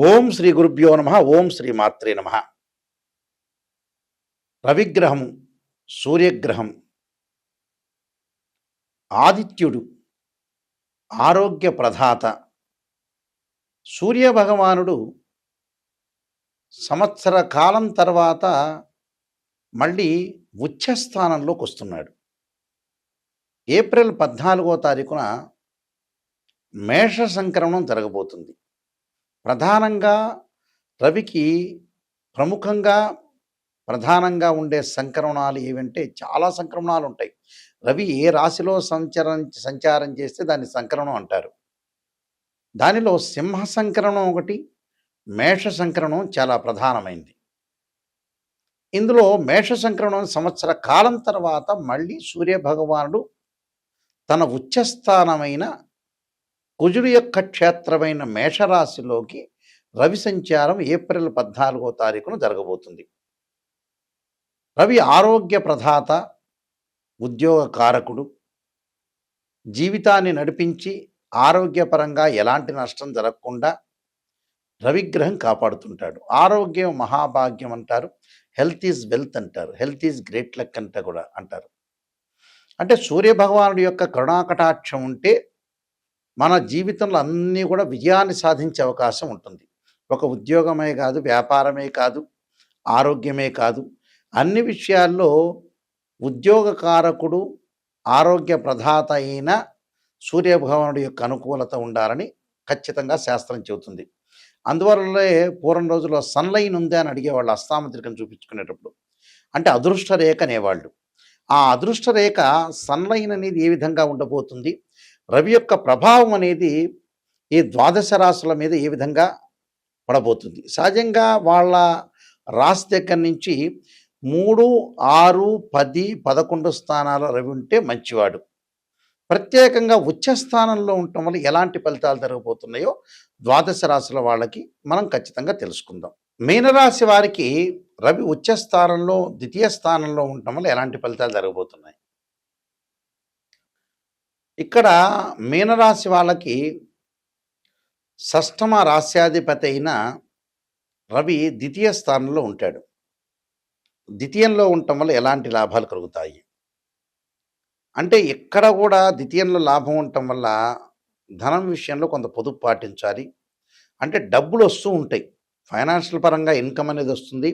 ఓం శ్రీ గురుభ్యో నమ. ఓం శ్రీ మాత్రే నమ. రవిగ్రహము, సూర్యగ్రహం, ఆదిత్యుడు, ఆరోగ్య ప్రదాత. సూర్యభగవానుడు సంవత్సర కాలం తర్వాత మళ్ళీ ఉచ్చస్థానంలోకి వస్తున్నాడు. ఏప్రిల్ 14వ తారీఖున మేష సంక్రమణం జరగబోతుంది. ప్రధానంగా రవికి ప్రధానంగా ఉండే సంక్రమణాలు ఏవంటే చాలా సంక్రమణాలు ఉంటాయి. రవి ఏ రాశిలో సంచారం చేస్తే దాన్ని సంక్రమణం అంటారు. దానిలో సింహ సంక్రమణం ఒకటి, మేష సంక్రమణం చాలా ప్రధానమైంది. ఇందులో మేష సంక్రమణం సంవత్సర కాలం తర్వాత మళ్ళీ సూర్యభగవానుడు తన ఉచ్చస్థానమైన కుజుడు యొక్క క్షేత్రమైన మేషరాశిలోకి రవి సంచారం ఏప్రిల్ 14వ తారీఖున జరగబోతుంది. రవి ఆరోగ్య ప్రదాత, ఉద్యోగ కారకుడు, జీవితాన్ని నడిపించి ఆరోగ్యపరంగా ఎలాంటి నష్టం జరగకుండా రవిగ్రహం కాపాడుతుంటాడు. ఆరోగ్యం మహాభాగ్యం అంటారు, హెల్త్ ఈజ్ వెల్త్ అంటారు, హెల్త్ ఈజ్ గ్రేట్ లక్ అంట కూడా అంటారు. అంటే సూర్యభగవానుడి యొక్క కరుణాకటాక్షం ఉంటే మన జీవితంలో అన్నీ కూడా విజయాన్ని సాధించే అవకాశం ఉంటుంది. ఒక ఉద్యోగమే కాదు, వ్యాపారమే కాదు, ఆరోగ్యమే కాదు, అన్ని విషయాల్లో ఉద్యోగకారకుడు, ఆరోగ్య ప్రదాత అయిన సూర్యభగవానుడి యొక్క అనుకూలత ఉండాలని ఖచ్చితంగా శాస్త్రం చెబుతుంది. అందువల్లే పూర్వం రోజుల్లో సన్లైన్ ఉందా అని అడిగేవాళ్ళు అస్తాముద్రికను చూపించుకునేటప్పుడు. అంటే అదృష్ట రేఖ అనేవాళ్ళు. ఆ అదృష్ట రేఖ సన్లైన్ అనేది ఏ విధంగా ఉండబోతుంది, రవి యొక్క ప్రభావం అనేది ఈ ద్వాదశ రాశుల మీద ఏ విధంగా పడబోతుంది. సహజంగా వాళ్ళ రాశి దగ్గర నుంచి 3, 6, 10, 11 స్థానాల రవి ఉంటే మంచివాడు. ప్రత్యేకంగా ఉచ్చ స్థానంలో ఉండటం వల్ల ఎలాంటి ఫలితాలు జరగబోతున్నాయో ద్వాదశ రాశుల వాళ్ళకి మనం ఖచ్చితంగా తెలుసుకుందాం. మీనరాశి వారికి రవి ఉచ్చ స్థానంలో, ద్వితీయ స్థానంలో ఉండటం వల్ల ఎలాంటి ఫలితాలు జరగబోతున్నాయి. ఇక్కడ మీనరాశి వాళ్ళకి షష్టమ రాశ్యాధిపతి అయిన రవి ద్వితీయ స్థానంలో ఉంటాడు. ద్వితీయంలో ఉండటం వల్ల ఎలాంటి లాభాలు కలుగుతాయి అంటే, ఎక్కడ కూడా ద్వితీయంలో లాభం ఉండటం వల్ల ధనం విషయంలో కొంత పొదుపు పాటించాలి. అంటే డబ్బులు వస్తూ ఉంటాయి, ఫైనాన్షియల్ పరంగా ఇన్కమ్ అనేది వస్తుంది,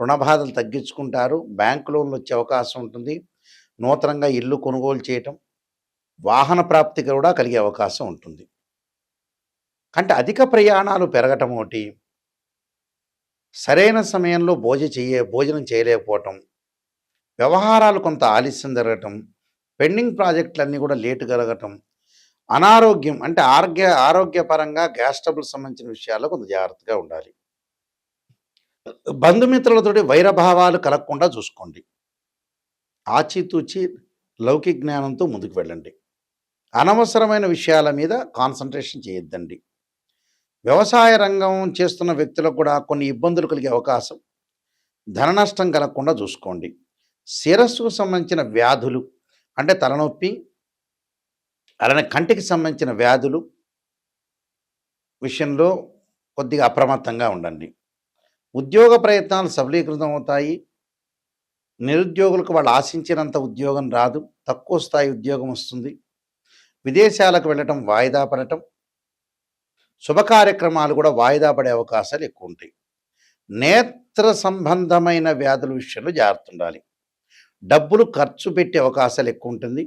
రుణ బాధలు తగ్గించుకుంటారు, బ్యాంకు లోన్లు వచ్చే అవకాశం ఉంటుంది, నూతనంగా ఇల్లు కొనుగోలు చేయటం, వాహన ప్రాప్తి కూడా కలిగే అవకాశం ఉంటుంది. అంటే అధిక ప్రయాణాలు పెరగటం ఒకటి, సరైన సమయంలో భోజనం చేయలేకపోవటం, వ్యవహారాలు కొంత ఆలస్యం జరగటం, పెండింగ్ ప్రాజెక్టులన్నీ కూడా లేటు కలగటం, అనారోగ్యం అంటే ఆరోగ్యపరంగా గ్యాస్ ట్రబుల్ సంబంధించిన విషయాల్లో కొంత జాగ్రత్తగా ఉండాలి. బంధుమిత్రులతోటి వైరభావాలు కలగకుండా చూసుకోండి. ఆచితూచి లౌకిక జ్ఞానంతో ముందుకు వెళ్ళండి. అనవసరమైన విషయాల మీద కాన్సన్ట్రేషన్ చేయొద్దండి. వ్యవసాయ రంగం చేస్తున్న వ్యక్తులకు కూడా కొన్ని ఇబ్బందులు కలిగే అవకాశం, ధన నష్టం కలగకుండా చూసుకోండి. శిరస్సుకు సంబంధించిన వ్యాధులు అంటే తలనొప్పి, అలానే కంటికి సంబంధించిన వ్యాధులు విషయంలో కొద్దిగా అప్రమత్తంగా ఉండండి. ఉద్యోగ ప్రయత్నాలు సఫలీకృతం అవుతాయి. నిరుద్యోగులకు వాళ్ళు ఆశించినంత ఉద్యోగం రాదు, తక్కువ స్థాయి ఉద్యోగం వస్తుంది. విదేశాలకు వెళ్ళటం వాయిదా పడటం, శుభ కార్యక్రమాలు కూడా వాయిదా పడే అవకాశాలు ఎక్కువ ఉంటాయి. నేత్ర సంబంధమైన వ్యాధుల విషయంలో జాగ్రత్త ఉండాలి. డబ్బులు ఖర్చు పెట్టే అవకాశాలు ఎక్కువ ఉంటుంది.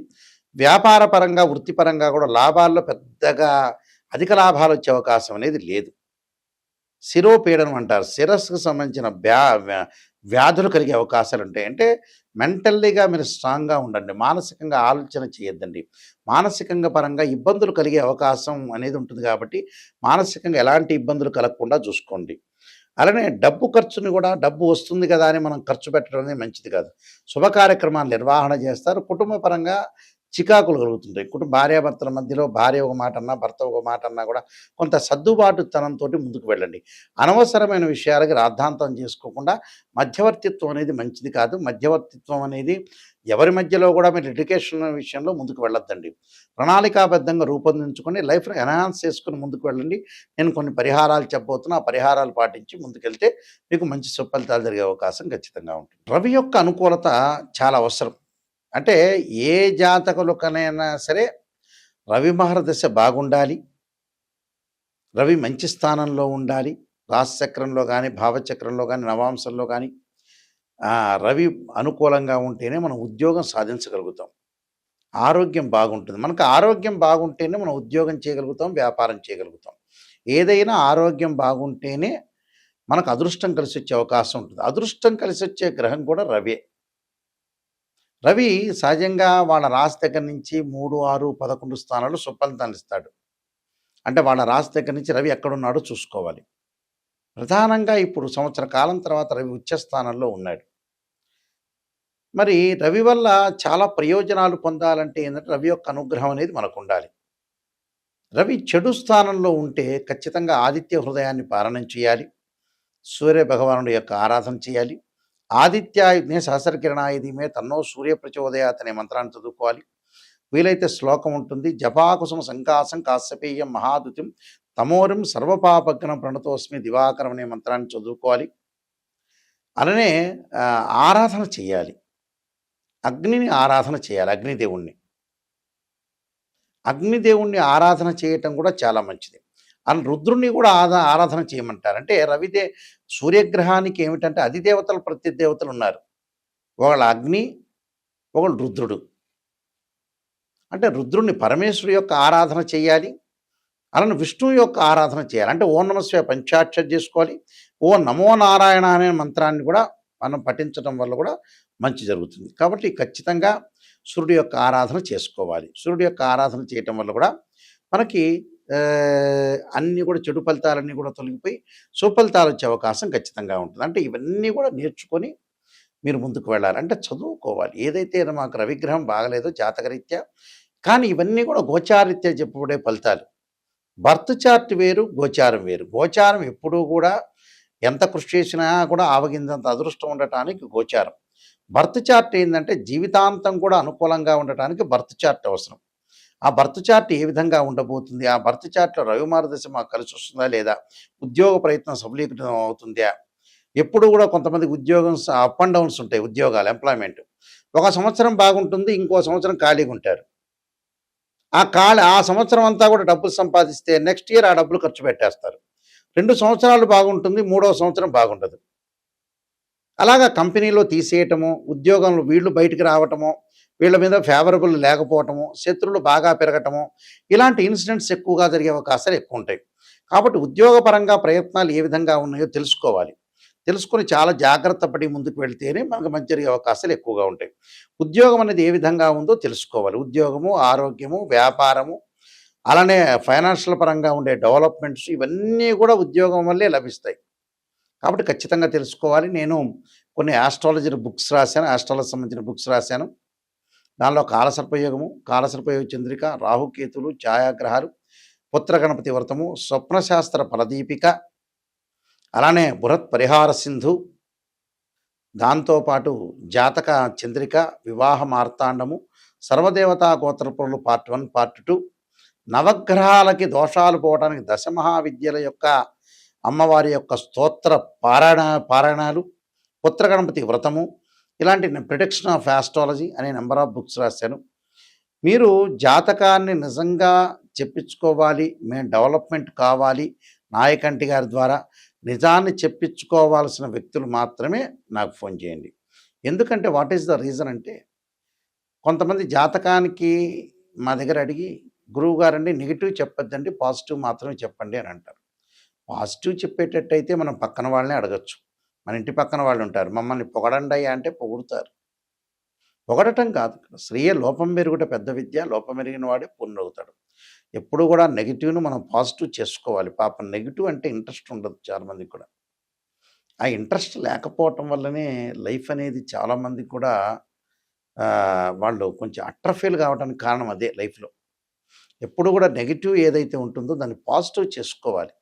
వ్యాపార పరంగా, వృత్తిపరంగా కూడా లాభాల్లో పెద్దగా అధిక లాభాలు వచ్చే అవకాశం అనేది లేదు. శిరోపీడనం అంటారు, శిరస్సుకు సంబంధించిన వ్యాధులు కలిగే అవకాశాలు ఉంటాయి. అంటే మెంటల్లీగా మీరు స్ట్రాంగ్గా ఉండండి, మానసికంగా ఆలోచన చేయొద్దండి. మానసికంగా పరంగా ఇబ్బందులు కలిగే అవకాశం అనేది ఉంటుంది కాబట్టి మానసికంగా ఎలాంటి ఇబ్బందులు కలగకుండా చూసుకోండి. అలానే డబ్బు ఖర్చుని కూడా, డబ్బు వస్తుంది కదా అని మనం ఖర్చు పెట్టడం అనేది మంచిది కాదు. శుభ కార్యక్రమాలు నిర్వహణ చేస్తారు, కుటుంబ పరంగా చికాకులు కలుగుతుంటాయి. భార్యాభర్తల మధ్యలో భార్య ఒక మాట అన్నా, భర్త ఒక మాట అన్నా కూడా కొంత సర్దుబాటుతనంతోటి ముందుకు వెళ్ళండి. అనవసరమైన విషయాలకి రాద్ధాంతం చేసుకోకుండా మధ్యవర్తిత్వం అనేది మంచిది కాదు. మధ్యవర్తిత్వం అనేది ఎవరి మధ్యలో కూడా మీరు ఎడ్యుకేషన్ విషయంలో ముందుకు వెళ్ళొద్దండి. ప్రణాళికాబద్ధంగా రూపొందించుకొని లైఫ్‌ని ఎన్హాన్స్ చేసుకొని ముందుకు వెళ్ళండి. నేను కొన్ని పరిహారాలు చెప్పబోతున్నా. ఆ పరిహారాలు పాటించి ముందుకెళ్తే మీకు మంచి సుఫలితాలు జరిగే అవకాశం ఖచ్చితంగా ఉంటుంది. రవి యొక్క అనుకూలత చాలా అవసరం. అంటే ఏ జాతకులకనైనా సరే రవి మహర్దశ బాగుండాలి. రవి మంచి స్థానంలో ఉండాలి. రాశిచక్రంలో గాని, భావచక్రంలో గాని, నవాంశంలో గాని రవి అనుకూలంగా ఉంటేనే మనం ఉద్యోగం సాధించగలుగుతాం. ఆరోగ్యం బాగుంటుంది. మనకు ఆరోగ్యం బాగుంటేనే మనం ఉద్యోగం చేయగలుగుతాం, వ్యాపారం చేయగలుగుతాం. ఏదైనా ఆరోగ్యం బాగుంటేనే మనకు అదృష్టం కలిసొచ్చే అవకాశం ఉంటుంది. అదృష్టం కలిసొచ్చే గ్రహం కూడా రవే. రవి సహజంగా వాళ్ళ రాశి దగ్గర నుంచి 3, 6, 11 స్థానాలు సుఫలితాన్ని ఇస్తాడు. అంటే వాళ్ళ రాశి దగ్గర నుంచి రవి ఎక్కడున్నాడో చూసుకోవాలి. ప్రధానంగా ఇప్పుడు సంవత్సర కాలం తర్వాత రవి ఉచ్చ స్థానంలో ఉన్నాడు. మరి రవి వల్ల చాలా ప్రయోజనాలు పొందాలంటే ఏంటంటే రవి యొక్క అనుగ్రహం అనేది మనకుండాలి. రవి చెడు స్థానంలో ఉంటే ఖచ్చితంగా ఆదిత్య హృదయాన్ని పారణం చేయాలి. సూర్య భగవానుడి యొక్క ఆరాధన చేయాలి. ఆదిత్యాయుధే సహస్రకిరణాయ ధీమే తన్నో సూర్య ప్రచోదయాత్ అనే మంత్రాన్ని చదువుకోవాలి. వీలైతే శ్లోకం ఉంటుంది. జపాకుసుమ సంకాసం కాశ్యపేయం మహాదుతిం తమోరిం సర్వపాపగ్నం ప్రణతోస్మి దివాకరం అనే మంత్రాన్ని చదువుకోవాలి. అలానే ఆరాధన చేయాలి. అగ్నిని ఆరాధన చేయాలి. అగ్నిదేవుణ్ణి ఆరాధన చేయటం కూడా చాలా మంచిది. అని రుద్రుణ్ణి కూడా ఆరాధన చేయమంటారు. అంటే సూర్యగ్రహానికి ఏమిటంటే అధిదేవతలు ప్రతిదేవతలు ఉన్నారు. ఒకళ్ళు అగ్ని, ఒకళ్ళు రుద్రుడు. అంటే రుద్రుణ్ణి పరమేశ్వరు యొక్క ఆరాధన చేయాలి. అలానే విష్ణువు యొక్క ఆరాధన చేయాలి. అంటే ఓం నమఃశివాయ పంచాక్షరి చేసుకోవాలి. ఓం నమో నారాయణ అనే మంత్రాన్ని కూడా మనం పఠించడం వల్ల కూడా మంచి జరుగుతుంది. కాబట్టి ఖచ్చితంగా సూర్యుడి యొక్క ఆరాధన చేసుకోవాలి. సూర్యుడి యొక్క ఆరాధన చేయటం వల్ల కూడా మనకి అన్నీ కూడా చెడు ఫలితాలన్నీ కూడా తొలగిపోయి సుఫలితాలు వచ్చే అవకాశం ఖచ్చితంగా ఉంటుంది. అంటే ఇవన్నీ కూడా నేర్చుకొని మీరు ముందుకు వెళ్ళాలి. అంటే చదువుకోవాలి. ఏదైతే మాకు రవిగ్రహం బాగలేదో జాతకరీత్యా, కానీ ఇవన్నీ కూడా గోచారీత్యా చెప్పబడే ఫలితాలు. బర్త్ చార్ట్ వేరు, గోచారం వేరు. గోచారం ఎప్పుడూ కూడా ఎంత కృషి చేసినా కూడా ఆవగిందంత అదృష్టం ఉండటానికి గోచారం. బర్త్ చార్ట్ ఏంటంటే జీవితాంతం కూడా అనుకూలంగా ఉండటానికి బర్త్ చార్ట్ అవసరం. ఆ బర్త్ చార్ట్ ఏ విధంగా ఉండబోతుంది, ఆ బర్త్ చార్ట్లో రవి మార్గదశ మాకు కలిసి వస్తుందా లేదా, ఉద్యోగ ప్రయత్నం సఫలీకృతం అవుతుందా, ఎప్పుడు కూడా కొంతమందికి ఉద్యోగం అప్ అండ్ డౌన్స్ ఉంటాయి. ఉద్యోగాలు ఎంప్లాయ్మెంట్ ఒక సంవత్సరం బాగుంటుంది, ఇంకో సంవత్సరం ఖాళీగా ఉంటారు. ఆ సంవత్సరం అంతా కూడా డబ్బులు సంపాదిస్తే నెక్స్ట్ ఇయర్ ఆ డబ్బులు ఖర్చు పెట్టేస్తారు. 2 సంవత్సరాలు బాగుంటుంది, 3వ సంవత్సరం బాగుండదు. అలాగా కంపెనీలో తీసేయటము, ఉద్యోగంలో వీళ్ళు బయటికి రావటము, వీళ్ళ మీద ఫేవరబుల్ లేకపోవటము, శత్రువులు బాగా పెరగటము, ఇలాంటి ఇన్సిడెంట్స్ ఎక్కువగా జరిగే అవకాశాలు ఎక్కువ ఉంటాయి. కాబట్టి ఉద్యోగపరంగా ప్రయత్నాలు ఏ విధంగా ఉన్నాయో తెలుసుకోవాలి. తెలుసుకొని చాలా జాగ్రత్త పడి ముందుకు వెళ్తేనే మనకు మంచి జరిగే అవకాశాలు ఎక్కువగా ఉంటాయి. ఉద్యోగం అనేది ఏ విధంగా ఉందో తెలుసుకోవాలి. ఉద్యోగము, ఆరోగ్యము, వ్యాపారము, అలానే ఫైనాన్షియల్ పరంగా ఉండే డెవలప్మెంట్స్ ఇవన్నీ కూడా ఉద్యోగం వల్లే లభిస్తాయి. కాబట్టి ఖచ్చితంగా తెలుసుకోవాలి. నేను కొన్ని ఆస్ట్రాలజీ బుక్స్ రాశాను. ఆస్ట్రాలజీ సంబంధించిన బుక్స్ రాశాను. దానిలో కాలసర్పయోగము, కాలసర్పయోగ చంద్రిక, రాహుకేతులు, ఛాయాగ్రహాలు, పుత్ర గణపతి వ్రతము, స్వప్నశాస్త్ర ఫలదీపిక, అలానే బృహత్ పరిహార సింధు, దాంతోపాటు జాతక చంద్రిక, వివాహ మార్తాండము, సర్వదేవతా గోత్రపురులు పార్ట్ 1, పార్ట్ 2, నవగ్రహాలకి దోషాలు పోవడానికి దశమహావిద్యల యొక్క అమ్మవారి యొక్క స్తోత్ర పారాయణాలు, పుత్ర గణపతి వ్రతము, ఇలాంటి ప్రిడిక్షన్ ఆఫ్ ఆస్ట్రాలజీ అనే నెంబర్ ఆఫ్ బుక్స్ రాశాను. మీరు జాతకాన్ని నిజంగా చెప్పించుకోవాలి, మేము డెవలప్మెంట్ కావాలి నాయకంటి గారి ద్వారా నిజాన్ని చెప్పించుకోవాల్సిన వ్యక్తులు మాత్రమే నాకు ఫోన్ చేయండి. ఎందుకంటే వాట్ ఈస్ ద రీజన్ అంటే కొంతమంది జాతకానికి మా దగ్గర అడిగి గురువుగారండి నెగిటివ్ చెప్పొద్దండి, పాజిటివ్ మాత్రమే చెప్పండి అని అంటారు. పాజిటివ్ చెప్పేటట్టయితే మనం పక్కన వాళ్ళని అడగచ్చు. మన ఇంటి పక్కన వాళ్ళు ఉంటారు, మమ్మల్ని పొగడండి అంటే పొగుడుతారు. పొగడటం కాదు, స్త్రీయ లోపం మెరుగుట పెద్ద విద్య, లోపం మెరిగిన వాడే పూర్ణవుతాడు. ఎప్పుడు కూడా నెగిటివ్ను మనం పాజిటివ్ చేసుకోవాలి. పాపం నెగిటివ్ అంటే ఇంట్రెస్ట్ ఉండదు చాలామందికి కూడా. ఆ ఇంట్రెస్ట్ లేకపోవటం వల్లనే లైఫ్ అనేది చాలామందికి కూడా వాళ్ళు కొంచెం అట్రఫెయిల్ కావడానికి కారణం అదే లైఫ్‌లో. ఎప్పుడు కూడా నెగెటివ్ ఏదైతే ఉంటుందో దాన్ని పాజిటివ్ చేసుకోవాలి.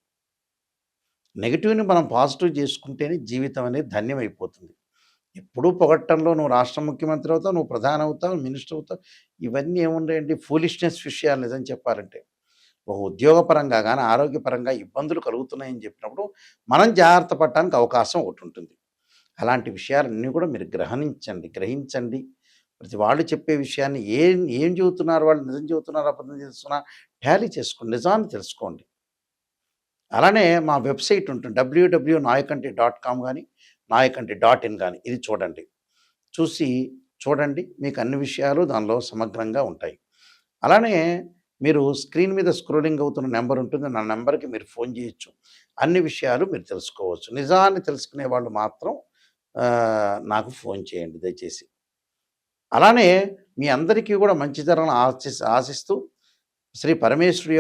నెగెటివ్‌ని మనం పాజిటివ్ చేసుకుంటేనే జీవితం అనేది ధన్యమైపోతుంది. ఎప్పుడూ పొగట్టంలో నువ్వు రాష్ట్ర ముఖ్యమంత్రి అవుతావు, నువ్వు ప్రధాని అవుతావు, మినిస్టర్ అవుతావు. ఇవన్నీ ఏముంటాయండి ఫూలిష్‌నెస్ విషయాలు నిజం చెప్పాలంటే. ఒక ఉద్యోగపరంగా గాని, ఆరోగ్యపరంగా ఇబ్బందులు కలుగుతున్నాయని చెప్పినప్పుడు మనం జాగ్రత్త పడటానికి అవకాశం ఒకటుంటుంది. అలాంటి విషయాలన్నీ కూడా మీరు గ్రహించండి. ప్రతి వాళ్ళు చెప్పే విషయాన్ని ఏం ఏం చెబుతున్నారు వాళ్ళు నిజం చెబుతున్నారా, అబద్ధం చేస్తున్నారా టాలీ చేసుకోండి. నిజాన్ని తెలుసుకోండి. అలానే మా వెబ్‌సైట్ ఉంటుంది. www.nayakanti.com గాని, nayakanti.in గాని ఇది చూడండి. చూసి చూడండి. మీకు అన్ని విషయాలు దానిలో సమగ్రంగా ఉంటాయి. అలానే మీరు స్క్రీన్ మీద స్క్రోలింగ్ అవుతున్న నంబర్ ఉంటుంది. నా నంబర్‌కి మీరు ఫోన్ చేయొచ్చు. అన్ని విషయాలు మీరు తెలుసుకోవచ్చు. నిజాన్ని తెలుసుకునే వాళ్ళు మాత్రం నాకు ఫోన్ చేయండి దయచేసి. అలానే మీ అందరికీ కూడా మంచి జరగాలని ఆశిస్తూ శ్రీ పరమేశ్వరి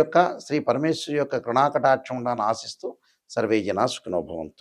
యొక్క కరుణాకటాక్షం ఉండాలని ఆశిస్తూ సర్వే జనా సుఖినో భవంతు.